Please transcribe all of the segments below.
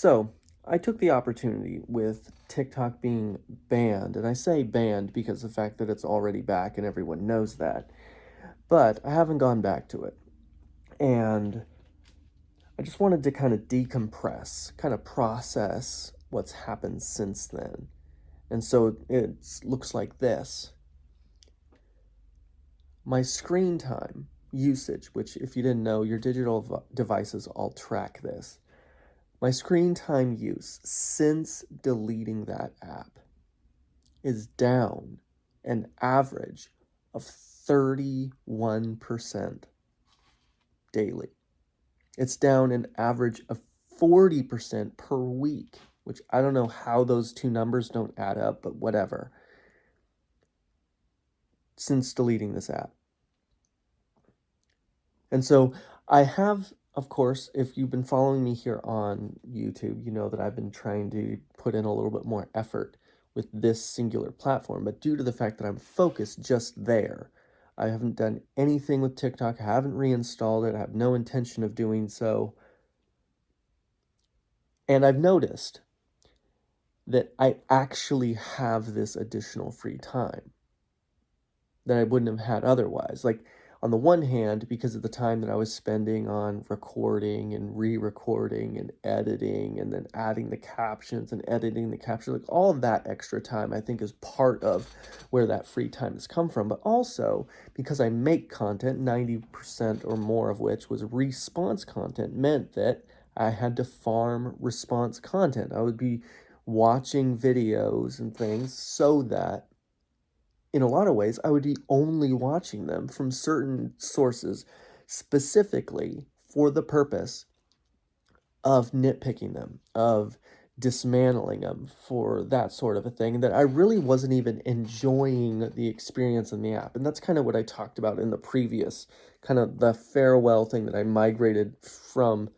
So, I took the opportunity with TikTok being banned, and I say banned because of the fact that it's already back and everyone knows that, but I haven't gone back to it. And I just wanted to kind of decompress, kind of process what's happened since then. And so it looks like this. My screen time usage, which, if you didn't know, your digital devices all track this. My screen time use since deleting that app is down an average of 31% daily. It's down an average of 40% per week, which I don't know how those two numbers don't add up, but whatever, since deleting this app. And so I have, of course, if you've been following me here on YouTube, you know that I've been trying to put in a little bit more effort with this singular platform. But due to the fact that I'm focused just there, I haven't done anything with TikTok. I haven't reinstalled it. I have no intention of doing so. And I've noticed that I actually have this additional free time that I wouldn't have had otherwise. Like, on the one hand, because of the time that I was spending on recording and re-recording and editing and then adding the captions and editing the captions, like all of that extra time I think is part of where that free time has come from. But also because I make content, 90% or more of which was response content, meant that I had to farm response content. I would be watching videos and things so that in a lot of ways, I would be only watching them from certain sources specifically for the purpose of nitpicking them, of dismantling them, for that sort of a thing, that I really wasn't even enjoying the experience in the app. And that's kind of what I talked about in the previous kind of the farewell thing that I migrated from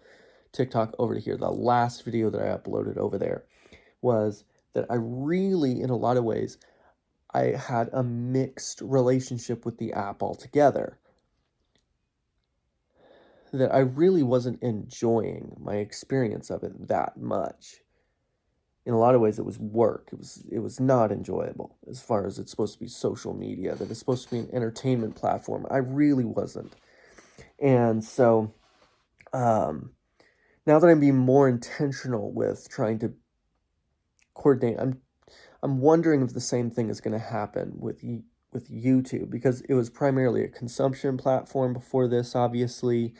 TikTok over to here. The last video that I uploaded over there was that I really, in a lot of ways, I had a mixed relationship with the app altogether. That I really wasn't enjoying my experience of it that much. In a lot of ways, it was work. It was not enjoyable as far as it's supposed to be social media, that it's supposed to be an entertainment platform. I really wasn't. And so now that I'm being more intentional with trying to coordinate, I'm wondering if the same thing is going to happen with YouTube, because it was primarily a consumption platform before this, obviously,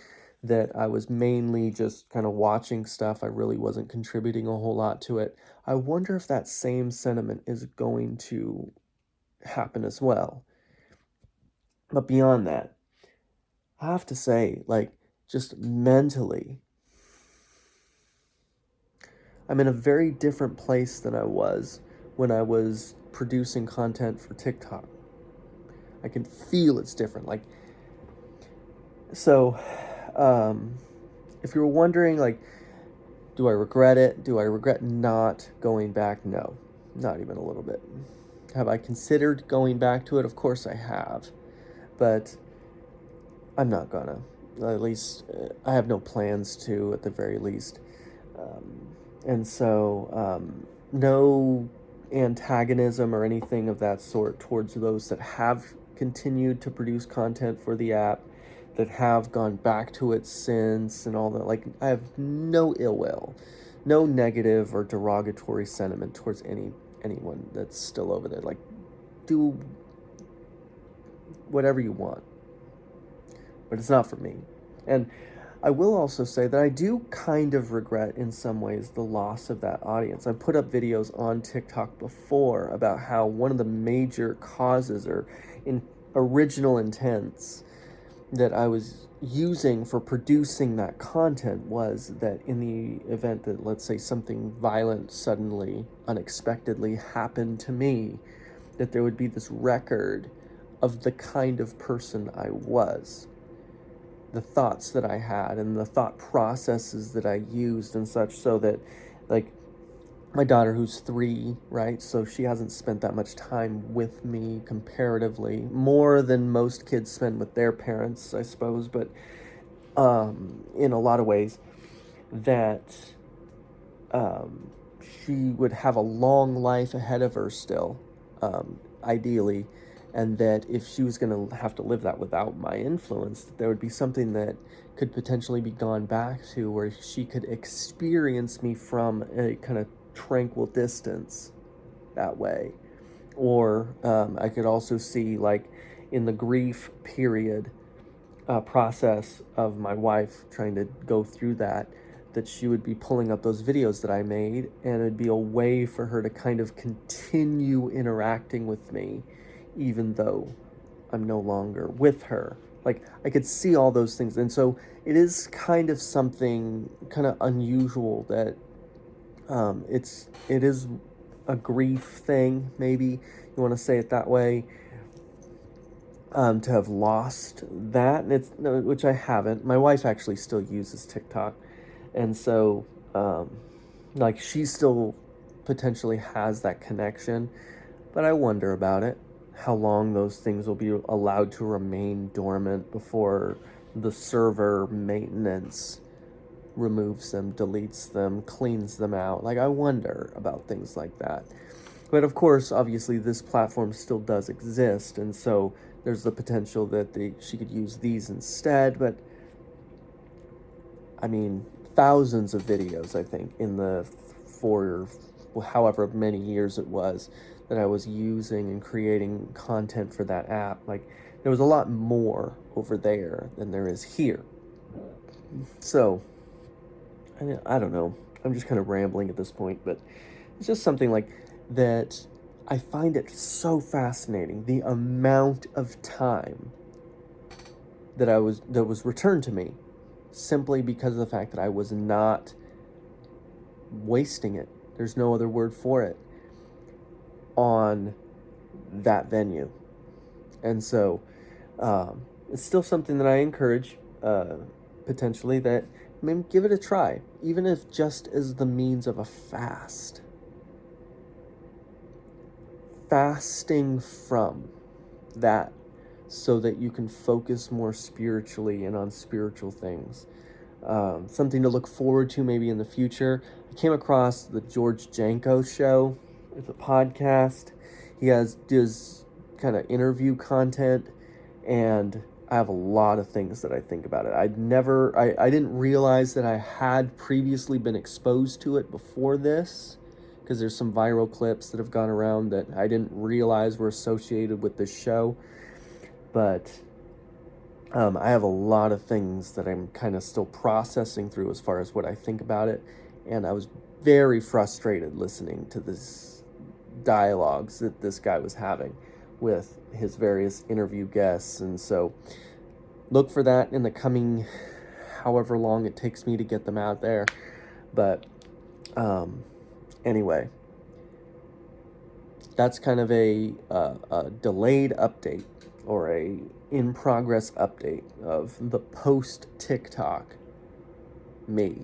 that I was mainly just kind of watching stuff. I really wasn't contributing a whole lot to it. I wonder if that same sentiment is going to happen as well. But beyond that, I have to say, like, just mentally, I'm in a very different place than I was when I was producing content for TikTok. I can feel it's different. Like, so, if you're wondering, like, do I regret it? Do I regret not going back? No, not even a little bit. Have I considered going back to it? Of course I have, but I'm not gonna. At least, I have no plans to, at the very least. And so, no antagonism or anything of that sort towards those that have continued to produce content for the app, that have gone back to it since, and all that. Like, I have no ill will, no negative or derogatory sentiment towards anyone that's still over there. Like, do whatever you want, but it's not for me. And I will also say that I do kind of regret, in some ways, the loss of that audience. I've put up videos on TikTok before about how one of the major causes or original intents that I was using for producing that content was that in the event that, let's say, something violent suddenly, unexpectedly happened to me, that there would be this record of the kind of person I was, the thoughts that I had and the thought processes that I used and such, so that, like, my daughter, who's 3, right? So she hasn't spent that much time with me comparatively, more than most kids spend with their parents, I suppose. But in a lot of ways, that um, she would have a long life ahead of her still, ideally, and that if she was going to have to live that without my influence, that there would be something that could potentially be gone back to where she could experience me from a kind of tranquil distance that way. Or I could also see, like, in the grief period process of my wife trying to go through that, that she would be pulling up those videos that I made, and it'd be a way for her to kind of continue interacting with me, even though I'm no longer with her. Like, I could see all those things. And so it is kind of something kind of unusual that it is a grief thing, maybe you want to say it that way, to have lost that, and it's no, which I haven't. My wife actually still uses TikTok, and so like, she still potentially has that connection, but I wonder about it, how long those things will be allowed to remain dormant before the server maintenance removes them, deletes them, cleans them out. Like, I wonder about things like that. But of course, obviously, this platform still does exist, and so there's the potential that she could use these instead. But I mean, thousands of videos, I think, in the for however many years it was that I was using and creating content for that app. Like, there was a lot more over there than there is here. So, I don't know. I'm just kind of rambling at this point, but it's just something like that. I find it so fascinating, the amount of time that was returned to me, simply because of the fact that I was not wasting it. There's no other word for it, on that venue. And so it's still something that I encourage, potentially, that maybe give it a try, even if just as the means of a fast. Fasting from that so that you can focus more spiritually and on spiritual things. Something to look forward to maybe in the future. I came across the George Janko show. It's a podcast. He does kind of interview content, and I have a lot of things that I think about it. I didn't realize that I had previously been exposed to it before this, because there's some viral clips that have gone around that I didn't realize were associated with this show. But I have a lot of things that I'm kind of still processing through as far as what I think about it. And I was very frustrated listening to this dialogues that this guy was having with his various interview guests. And so look for that in the coming however long it takes me to get them out there. But anyway, that's kind of a delayed update, or a in progress update of the post TikTok me.